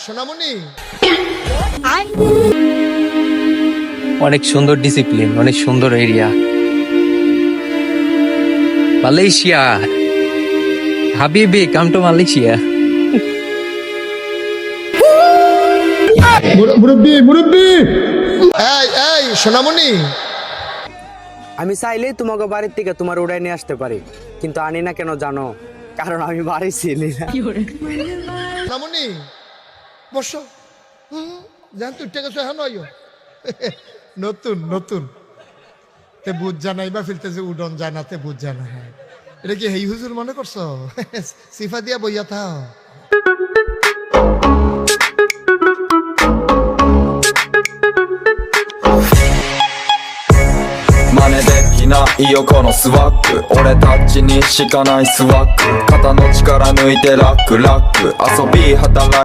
সোনামণি অনেক সুন্দর ডিসিপ্লিন, অনেক সুন্দর এরিয়া। মালয়েশিয়া, হাবিবি কাম টু মালয়েশিয়া। মুরব্বি মুরব্বি এই এই সোনামণি আমি চাইলেই তোমাকে বাড়ির থেকে তোমার উড়াই নিয়ে আসতে পারি, কিন্তু আনি না কেন জানো? কারণ আমি বাড়ি ছিলি না। সোনামণি বসো। জান তুই টেকে এখন নতুন নতুন তে বুঝ জানাই বা ফিরতেছে উডন জানাতে বুঝ জানা। হ্যাঁ এটা কি হেই হুজুর মনে করছো? সিফা দিয়া বইয়া থাও।真似できないよこのスワッグ俺たちにしかないスワッグ肩の力抜いてラックラック遊び働い